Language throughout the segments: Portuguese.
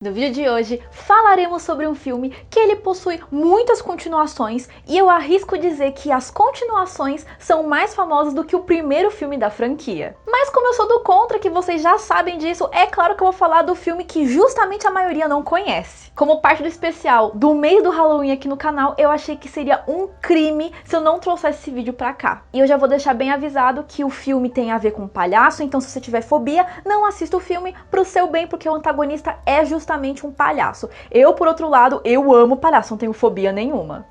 No vídeo de hoje, falaremos sobre um filme que ele possui muitas continuações e eu arrisco dizer que as continuações são mais famosas do que o primeiro filme da franquia. Mas como eu sou do contra, que vocês já sabem disso, é claro que eu vou falar do filme que justamente a maioria não conhece. Como parte do especial do mês do Halloween aqui no canal, eu achei que seria um crime se eu não trouxesse esse vídeo pra cá. E eu já vou deixar bem avisado que o filme tem a ver com palhaço, então se você tiver fobia, não assista o filme pro seu bem, porque o antagonista é justamente um palhaço. Eu, por outro lado, eu amo palhaço, não tenho fobia nenhuma.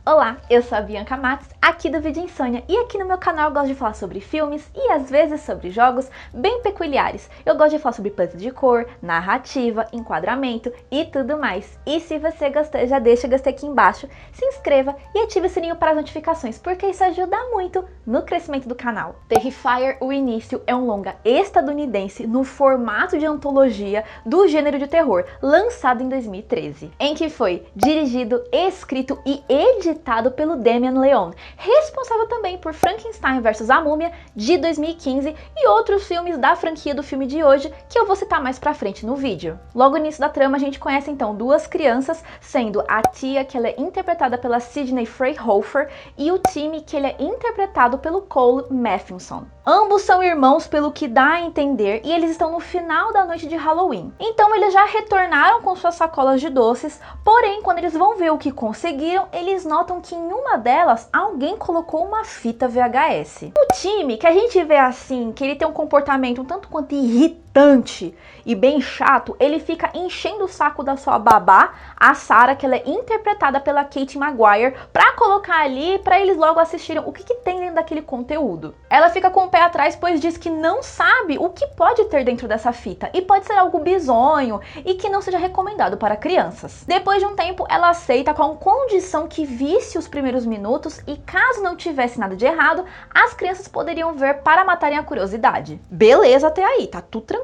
Olá, eu sou a Bianca Matos, aqui do Vídeo Insônia, e aqui no meu canal eu gosto de falar sobre filmes e às vezes sobre jogos bem peculiares. Eu gosto de falar sobre puzzle de cor, narrativa, enquadramento e tudo mais. E se você gostou, já deixa o gostei aqui embaixo, se inscreva e ative o sininho para as notificações, porque isso ajuda muito no crescimento do canal. Terrifier, o Início é um longa estadunidense no formato de antologia do gênero de terror, lançado em 2013, em que foi dirigido, escrito e editado pelo Damien Leone, responsável também por Frankenstein vs a Múmia, de 2015, e outros filmes da franquia do filme de hoje, que eu vou citar mais pra frente no vídeo. Logo no início da trama, a gente conhece então duas crianças, sendo a tia, que ela é interpretada pela Sidney Freyhofer, e o Timmy, que ele é interpretado pelo Cole Mathewson. Ambos são irmãos, pelo que dá a entender, e eles estão no final da noite de Halloween. Então eles já retornaram com suas sacolas de doces, porém quando eles vão ver o que conseguiram, eles notam que em uma delas alguém colocou uma fita VHS. O Timmy, que a gente vê assim, que ele tem um comportamento um tanto quanto irritante e bem chato, ele fica enchendo o saco da sua babá, a Sarah, que ela é interpretada pela Kate Maguire, pra colocar ali, pra eles logo assistirem o que tem dentro daquele conteúdo. Ela fica com o pé atrás, pois diz que não sabe o que pode ter dentro dessa fita, e pode ser algo bizonho e que não seja recomendado para crianças. Depois de um tempo, ela aceita com condição que visse os primeiros minutos, e caso não tivesse nada de errado, as crianças poderiam ver para matarem a curiosidade. Beleza até aí, tá tudo tranquilo.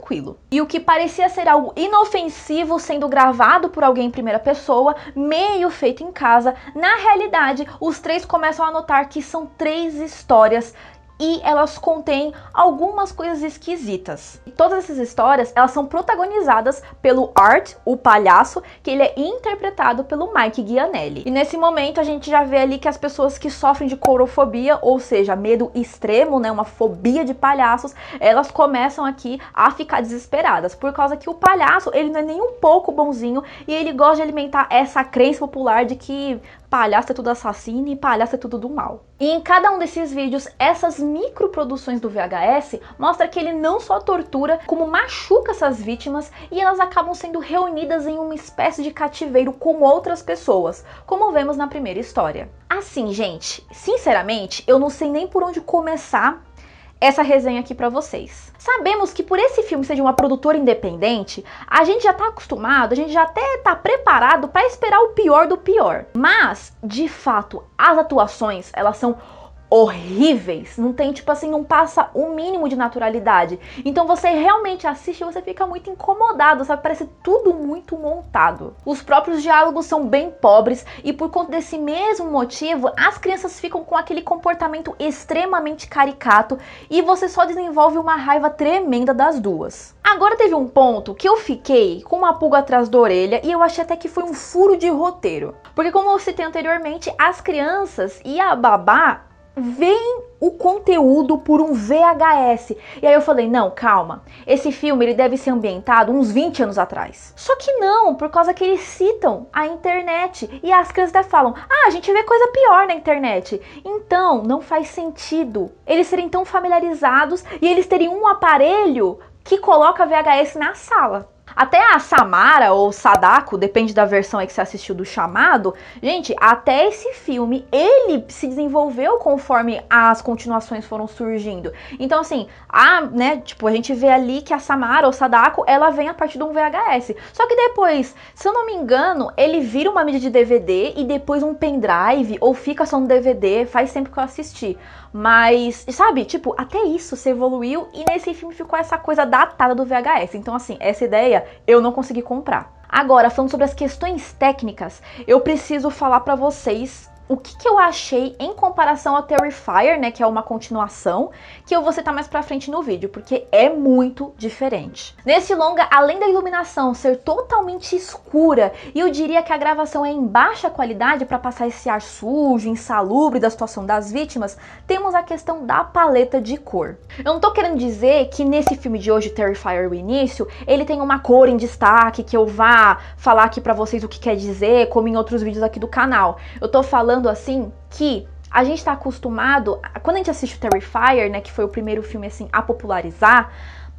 E o que parecia ser algo inofensivo sendo gravado por alguém em primeira pessoa, meio feito em casa, na realidade, os três começam a notar que são três histórias e elas contêm algumas coisas esquisitas. E todas essas histórias, elas são protagonizadas pelo Art, o palhaço, que ele é interpretado pelo Mike Gianelli. E nesse momento a gente já vê ali que as pessoas que sofrem de courofobia, ou seja, medo extremo, né, uma fobia de palhaços, elas começam aqui a ficar desesperadas, por causa que o palhaço, ele não é nem um pouco bonzinho, e ele gosta de alimentar essa crença popular de que palhaço é tudo assassino e palhaço é tudo do mal. E em cada um desses vídeos, essas microproduções do VHS mostra que ele não só tortura, como machuca essas vítimas, e elas acabam sendo reunidas em uma espécie de cativeiro com outras pessoas, como vemos na primeira história. Assim, gente, sinceramente, eu não sei nem por onde começar essa resenha aqui pra vocês. Sabemos que por esse filme ser de uma produtora independente, a gente já tá acostumado, a gente já até tá preparado pra esperar o pior do pior. Mas, de fato, as atuações, elas são horríveis, não tem, tipo assim, não passa o mínimo de naturalidade. Então você realmente assiste e você fica muito incomodado, sabe? Parece tudo muito montado. Os próprios diálogos são bem pobres e por conta desse mesmo motivo, as crianças ficam com aquele comportamento extremamente caricato e você só desenvolve uma raiva tremenda das duas. Agora teve um ponto que eu fiquei com uma pulga atrás da orelha e eu achei até que foi um furo de roteiro. Porque como eu citei anteriormente, as crianças e a babá veem o conteúdo por um VHS. E aí eu falei, não, calma, esse filme ele deve ser ambientado uns 20 anos atrás. Só que não, por causa que eles citam a internet. E as crianças até falam, a gente vê coisa pior na internet. Então, não faz sentido eles serem tão familiarizados e eles terem um aparelho que coloca VHS na sala. Até a Samara ou Sadako, depende da versão aí que você assistiu do Chamado, gente, até esse filme, ele se desenvolveu conforme as continuações foram surgindo. Então assim, a gente vê ali que a Samara ou Sadako, ela vem a partir de um VHS. Só que depois, se eu não me engano, ele vira uma mídia de DVD e depois um pendrive, ou fica só no DVD, faz tempo que eu assisti. Mas, sabe, tipo, até isso se evoluiu e nesse filme ficou essa coisa datada do VHS. Então assim, essa ideia eu não consegui comprar. Agora, falando sobre as questões técnicas, eu preciso falar pra vocês o que eu achei em comparação ao Terrifier, né, que é uma continuação, que eu vou citar mais pra frente no vídeo, porque é muito diferente. Nesse longa, além da iluminação ser totalmente escura, e eu diria que a gravação é em baixa qualidade para passar esse ar sujo, insalubre da situação das vítimas, temos a questão da paleta de cor. Eu não tô querendo dizer que nesse filme de hoje, Terrifier, o início, ele tem uma cor em destaque, que eu vá falar aqui pra vocês o que quer dizer, como em outros vídeos aqui do canal. Eu tô falando assim que a gente tá acostumado, quando a gente assiste o Terrifier, né, que foi o primeiro filme assim a popularizar,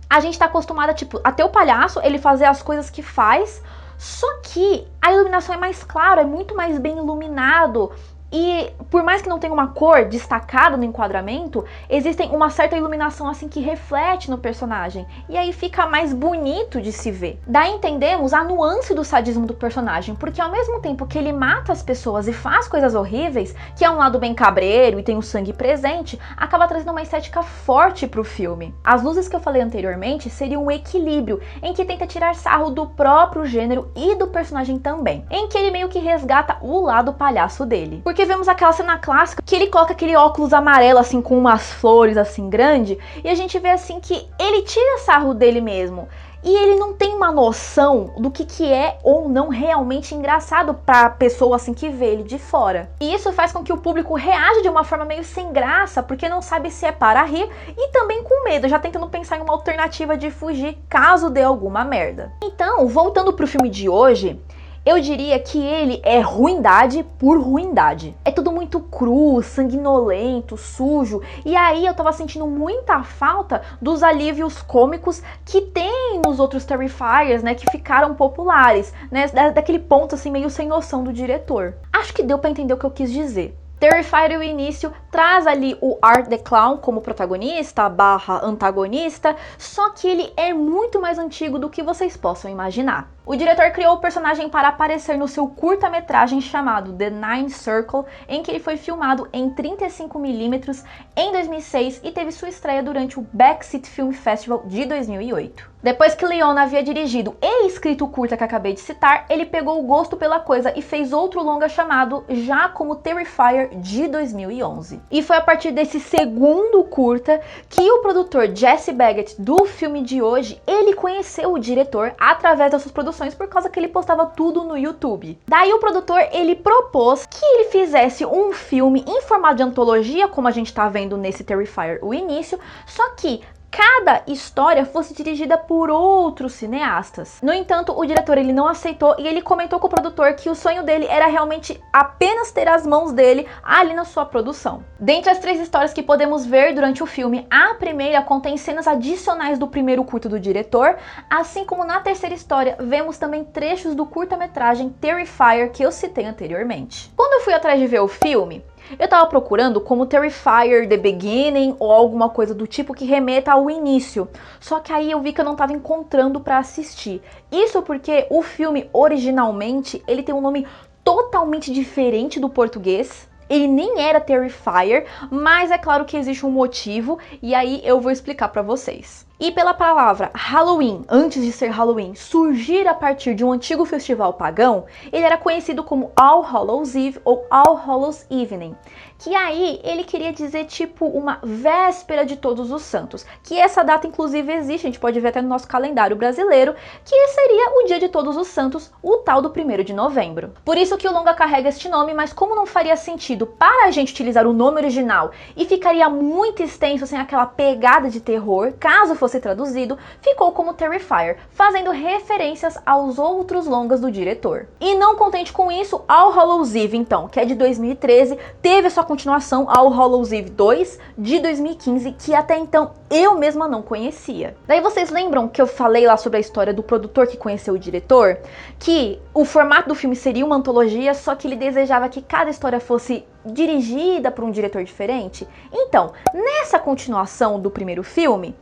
a gente tá acostumado tipo, a ter o palhaço, ele fazer as coisas que faz, só que a iluminação é mais clara, é muito mais bem iluminado. E por mais que não tenha uma cor destacada no enquadramento, existem uma certa iluminação assim que reflete no personagem. E aí fica mais bonito de se ver. Daí entendemos a nuance do sadismo do personagem, porque ao mesmo tempo que ele mata as pessoas e faz coisas horríveis, que é um lado bem cabreiro e tem o sangue presente, acaba trazendo uma estética forte pro filme. As luzes que eu falei anteriormente seriam um equilíbrio, em que tenta tirar sarro do próprio gênero e do personagem também, em que ele meio que resgata o lado palhaço dele. Porque vemos aquela cena clássica que ele coloca aquele óculos amarelo assim com umas flores assim grande, e a gente vê assim que ele tira sarro dele mesmo. E ele não tem uma noção do que é ou não realmente engraçado pra pessoa assim que vê ele de fora. E isso faz com que o público reaja de uma forma meio sem graça, porque não sabe se é para rir e também com medo, já tentando pensar em uma alternativa de fugir caso dê alguma merda. Então, voltando pro filme de hoje, eu diria que ele é ruindade por ruindade. É tudo muito cru, sanguinolento, sujo. E aí eu tava sentindo muita falta dos alívios cômicos que tem nos outros Terrifiers, né? Que ficaram populares, né? Daquele ponto assim meio sem noção do diretor. Acho que deu pra entender o que eu quis dizer. Terrifier, o início, traz ali o Art the Clown como protagonista, barra antagonista, só que ele é muito mais antigo do que vocês possam imaginar. O diretor criou o personagem para aparecer no seu curta-metragem chamado The Ninth Circle, em que ele foi filmado em 35mm em 2006 e teve sua estreia durante o Backseat Film Festival de 2008. Depois que Leona havia dirigido e escrito o curta que acabei de citar, ele pegou o gosto pela coisa e fez outro longa chamado já como Terrifier de 2011. E foi a partir desse segundo curta que o produtor Jesse Baggett do filme de hoje, ele conheceu o diretor através das suas produções por causa que ele postava tudo no YouTube. Daí o produtor, ele propôs que ele fizesse um filme em formato de antologia, como a gente tá vendo nesse Terrifier, o início, só que cada história fosse dirigida por outros cineastas. No entanto, o diretor ele não aceitou e ele comentou com o produtor que o sonho dele era realmente apenas ter as mãos dele ali na sua produção. Dentre as 3 histórias que podemos ver durante o filme, a primeira contém cenas adicionais do primeiro curta do diretor, assim como na terceira história vemos também trechos do curta-metragem Terrifier que eu citei anteriormente. Quando eu fui atrás de ver o filme, eu tava procurando como Terrifier The Beginning ou alguma coisa do tipo que remeta ao início. Só que aí eu vi que eu não tava encontrando pra assistir. Isso porque o filme originalmente ele tem um nome totalmente diferente do português. Ele nem era Terrifier, mas é claro que existe um motivo e aí eu vou explicar pra vocês. E pela palavra Halloween, antes de ser Halloween, surgir a partir de um antigo festival pagão, ele era conhecido como All Hallows Eve ou All Hallows Evening, que aí ele queria dizer tipo uma véspera de Todos os Santos, que essa data inclusive existe, a gente pode ver até no nosso calendário brasileiro, que seria o dia de Todos os Santos, o tal do 1º de novembro. Por isso que o longa carrega este nome, mas como não faria sentido para a gente utilizar o nome original e ficaria muito extenso sem aquela pegada de terror, caso fosse traduzido, ficou como Terrifier, fazendo referências aos outros longas do diretor. E não contente com isso, All Hallows Eve, então, que é de 2013, teve a sua continuação, All Hallows Eve 2, de 2015, que até então eu mesma não conhecia. Daí vocês lembram que eu falei lá sobre a história do produtor que conheceu o diretor? Que o formato do filme seria uma antologia, só que ele desejava que cada história fosse dirigida por um diretor diferente? Então, nessa continuação do primeiro filme,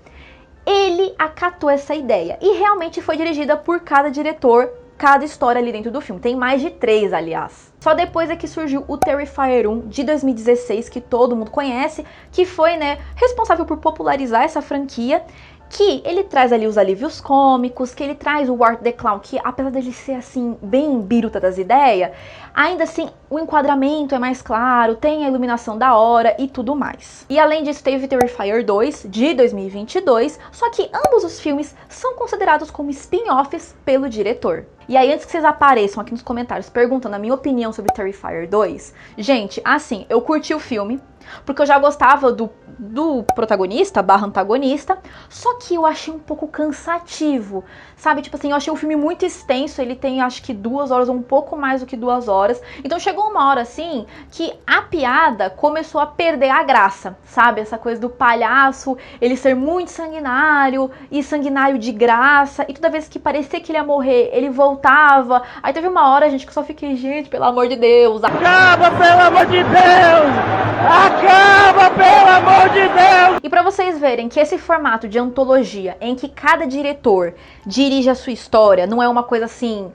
ele acatou essa ideia e realmente foi dirigida por cada diretor, cada história ali dentro do filme. Tem mais de 3, aliás. Só depois é que surgiu o Terrifier 1 de 2016, que todo mundo conhece, que foi, né, responsável por popularizar essa franquia. que ele traz ali os alívios cômicos, que ele traz o Art the Clown, que apesar dele ser assim, bem biruta das ideias, ainda assim o enquadramento é mais claro, tem a iluminação da hora e tudo mais. E além disso teve Terrifier 2 de 2022, só que ambos os filmes são considerados como spin-offs pelo diretor. E aí, antes que vocês apareçam aqui nos comentários perguntando a minha opinião sobre Terrifier 2, gente, assim, eu curti o filme, porque eu já gostava do protagonista / antagonista, só que eu achei um pouco cansativo, sabe? Tipo assim, eu achei o filme muito extenso, ele tem acho que 2 horas ou um pouco mais do que 2 horas, então chegou uma hora assim que a piada começou a perder a graça, sabe? Essa coisa do palhaço, ele ser muito sanguinário e sanguinário de graça, e toda vez que parecia que ele ia morrer, ele voltava. Aí teve uma hora, gente, que eu só fiquei, gente, pelo amor de Deus, acaba, pelo amor de Deus! Acaba, pelo amor de Deus! E pra vocês verem que esse formato de antologia, em que cada diretor dirige a sua história, não é uma coisa assim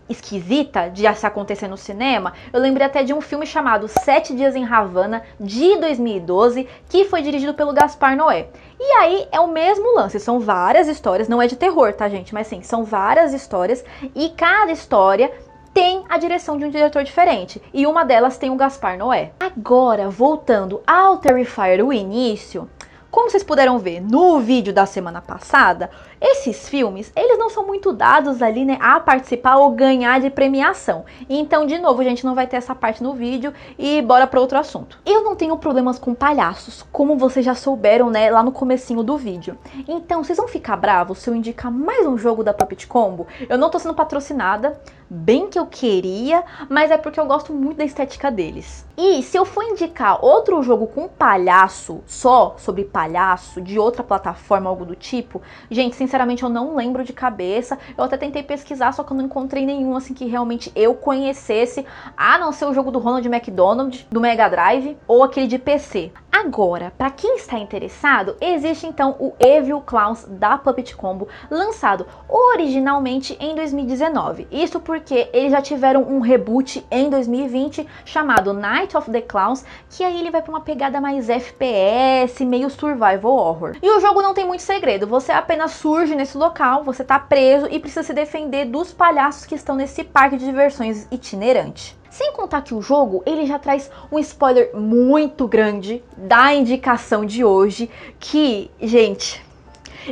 esquisita de se acontecer no cinema, eu lembrei até de um filme chamado 7 Dias em Havana, de 2012, que foi dirigido pelo Gaspar Noé. E aí é o mesmo lance, são várias histórias, não é de terror, tá, gente? Mas sim, são várias histórias e cada história tem a direção de um diretor diferente, e uma delas tem o Gaspar Noé. Agora, voltando ao Terrifier, o início, como vocês puderam ver no vídeo da semana passada, esses filmes, eles não são muito dados ali, né, a participar ou ganhar de premiação. Então, de novo, a gente não vai ter essa parte no vídeo e bora para outro assunto. Eu não tenho problemas com palhaços, como vocês já souberam, né, lá no comecinho do vídeo. Então, vocês vão ficar bravos se eu indicar mais um jogo da Puppet Combo? Eu não tô sendo patrocinada, bem que eu queria, mas é porque eu gosto muito da estética deles. E se eu for indicar outro jogo com palhaço, só sobre palhaço, de outra plataforma, algo do tipo, gente, sinceramente eu não lembro de cabeça. Eu até tentei pesquisar, só que eu não encontrei nenhum assim que realmente eu conhecesse, a não ser o jogo do Ronald McDonald, do Mega Drive, ou aquele de PC. Agora, para quem está interessado, existe então o Evil Clowns da Puppet Combo, lançado originalmente em 2019. Isso porque eles já tiveram um reboot em 2020 chamado Night of the Clowns, que aí ele vai para uma pegada mais FPS, meio survival horror. E o jogo não tem muito segredo, você apenas surge nesse local, você tá preso e precisa se defender dos palhaços que estão nesse parque de diversões itinerante. Sem contar que o jogo, ele já traz um spoiler muito grande da indicação de hoje, que, gente,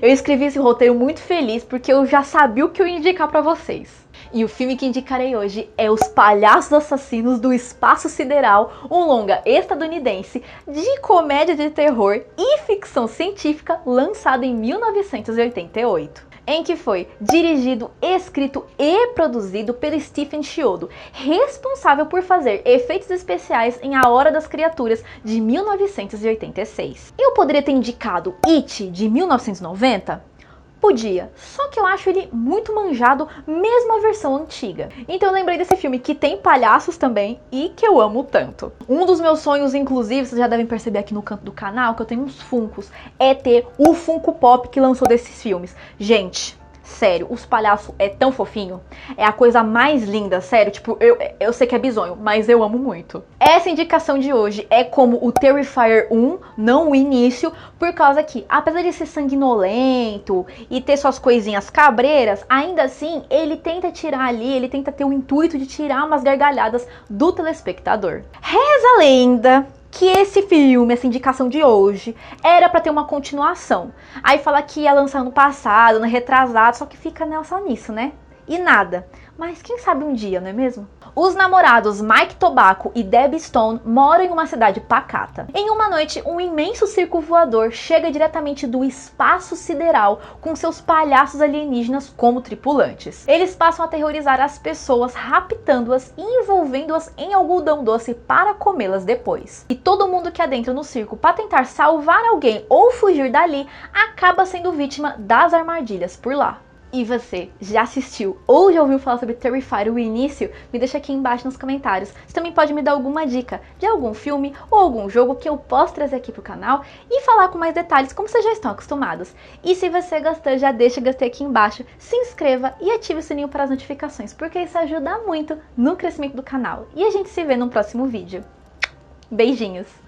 eu escrevi esse roteiro muito feliz porque eu já sabia o que eu ia indicar pra vocês. E o filme que indicarei hoje é Os Palhaços Assassinos do Espaço Sideral, um longa estadunidense de comédia de terror e ficção científica lançado em 1988. Em que foi dirigido, escrito e produzido pelo Stephen Chiodo, responsável por fazer efeitos especiais em A Hora das Criaturas, de 1986. Eu poderia ter indicado It, de 1990? Podia, só que eu acho ele muito manjado, mesmo a versão antiga. Então eu lembrei desse filme que tem palhaços também e que eu amo tanto. Um dos meus sonhos, inclusive, vocês já devem perceber aqui no canto do canal, que eu tenho uns Funkos, é ter o Funko Pop que lançou desses filmes. Gente, sério, os palhaços é tão fofinho, é a coisa mais linda, sério, tipo, eu sei que é bizonho, mas eu amo muito. Essa indicação de hoje é como o Terrifier 1, não o início, por causa que, apesar de ser sanguinolento e ter suas coisinhas cabreiras, ainda assim, ele tenta tirar ali, ele tenta ter o intuito de tirar umas gargalhadas do telespectador. Reza a lenda que esse filme, essa indicação de hoje, era pra ter uma continuação. Aí fala que ia lançar no passado, no retrasado, só que fica nessa nisso, né? E nada. Mas quem sabe um dia, não é mesmo? Os namorados Mike Tobacco e Debbie Stone moram em uma cidade pacata. Em uma noite, um imenso circo voador chega diretamente do espaço sideral com seus palhaços alienígenas como tripulantes. Eles passam a aterrorizar as pessoas, raptando-as e envolvendo-as em algodão doce para comê-las depois. E todo mundo que adentra no circo para tentar salvar alguém ou fugir dali acaba sendo vítima das armadilhas por lá. E você, já assistiu ou já ouviu falar sobre Terrifier, o início? Me deixa aqui embaixo nos comentários. Você também pode me dar alguma dica de algum filme ou algum jogo que eu posso trazer aqui pro canal e falar com mais detalhes, como vocês já estão acostumados. E se você gostou, já deixa o gostei aqui embaixo, se inscreva e ative o sininho para as notificações, porque isso ajuda muito no crescimento do canal. E a gente se vê no próximo vídeo. Beijinhos!